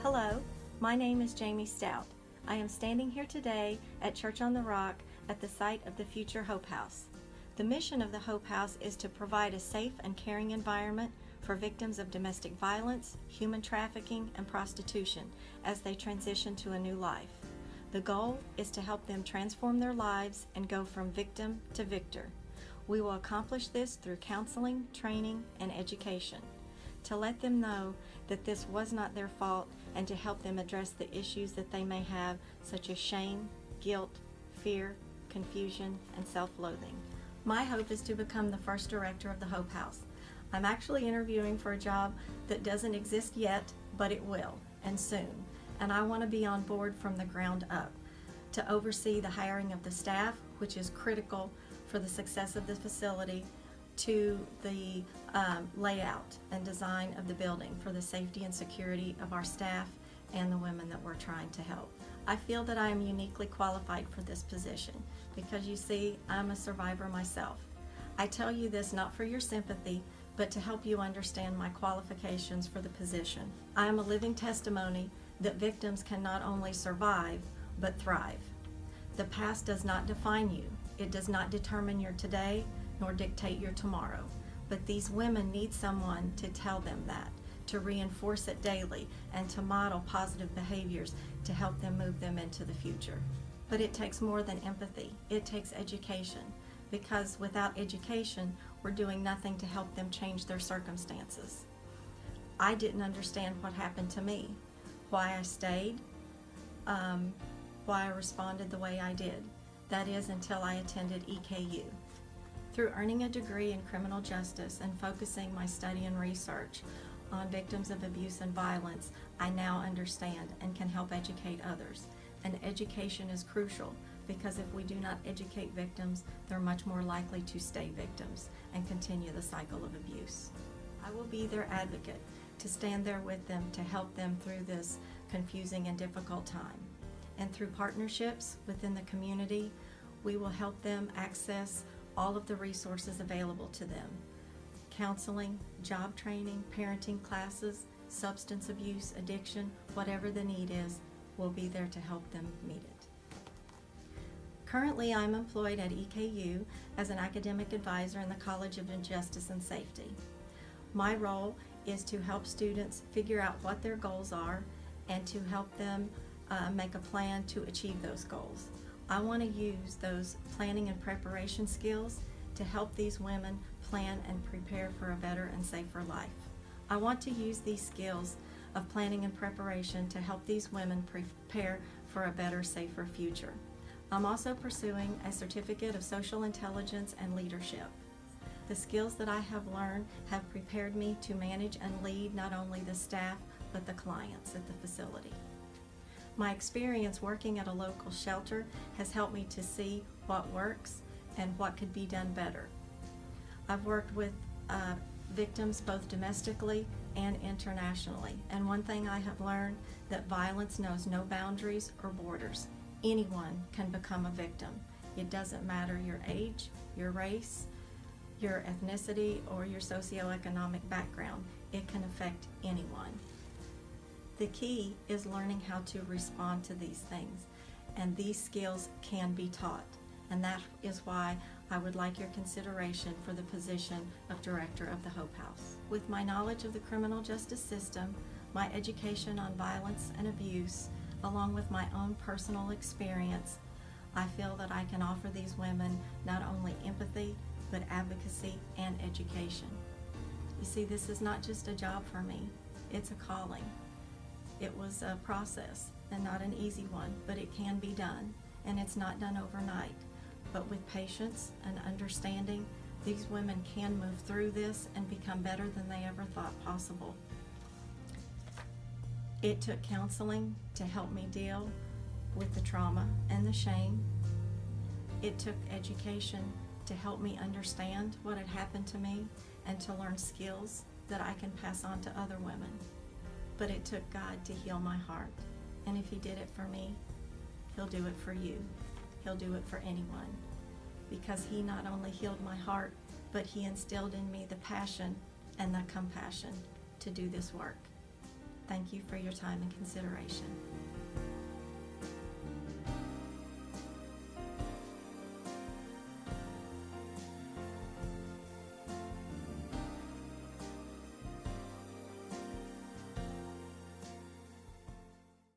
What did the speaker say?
Hello, my name is Jami Stout. I am standing here today at Church on the Rock at the site of the future Hope House. The mission of the Hope House is to provide a safe and caring environment for victims of domestic violence, human trafficking, and prostitution as they transition to a new life. The goal is to help them transform their lives and go from victim to victor. We will accomplish this through counseling, training, and education, to let them know that this was not their fault and to help them address the issues that they may have, such as shame, guilt, fear, confusion, and self-loathing. My hope is to become the first director of the Hope House. I'm actually interviewing for a job that doesn't exist yet, but it will, and soon. And I want to be on board from the ground up to oversee the hiring of the staff, which is critical for the success of the facility, to the layout and design of the building for the safety and security of our staff and the women that we're trying to help. I feel that I am uniquely qualified for this position because, you see, I'm a survivor myself. I tell you this not for your sympathy, but to help you understand my qualifications for the position. I am a living testimony that victims can not only survive, but thrive. The past does not define you. It does not determine your today, nor dictate your tomorrow. But these women need someone to tell them that, to reinforce it daily, and to model positive behaviors to help them move them into the future. But it takes more than empathy. It takes education, because without education, we're doing nothing to help them change their circumstances. I didn't understand what happened to me, why I stayed, why I responded the way I did. That is, until I attended EKU. Through earning a degree in criminal justice and focusing my study and research on victims of abuse and violence, I now understand and can help educate others. And education is crucial, because if we do not educate victims, they're much more likely to stay victims and continue the cycle of abuse. I will be their advocate, to stand there with them to help them through this confusing and difficult time. And through partnerships within the community, we will help them access all of the resources available to them. Counseling, job training, parenting classes, substance abuse, addiction, whatever the need is, we'll be there to help them meet it. Currently, I'm employed at EKU as an academic advisor in the College of Justice and Safety. My role is to help students figure out what their goals are and to help them make a plan to achieve those goals. I want to use those planning and preparation skills to help these women plan and prepare for a better and safer life. I want to use these skills of planning and preparation to help these women prepare for a better, safer future. I'm also pursuing a certificate of social intelligence and leadership. The skills that I have learned have prepared me to manage and lead not only the staff, but the clients at the facility. My experience working at a local shelter has helped me to see what works and what could be done better. I've worked with victims both domestically and internationally, and one thing I have learned, that violence knows no boundaries or borders. Anyone can become a victim. It doesn't matter your age, your race, your ethnicity, or your socioeconomic background. It can affect anyone. The key is learning how to respond to these things, and these skills can be taught, and that is why I would like your consideration for the position of Director of the Hope House. With my knowledge of the criminal justice system, my education on violence and abuse, along with my own personal experience, I feel that I can offer these women not only empathy, but advocacy and education. You see, this is not just a job for me, it's a calling. It was a process, and not an easy one, but it can be done, and it's not done overnight. But with patience and understanding, these women can move through this and become better than they ever thought possible. It took counseling to help me deal with the trauma and the shame. It took education to help me understand what had happened to me and to learn skills that I can pass on to other women. But it took God to heal my heart. And if He did it for me, He'll do it for you. He'll do it for anyone. Because He not only healed my heart, but He instilled in me the passion and the compassion to do this work. Thank you for your time and consideration.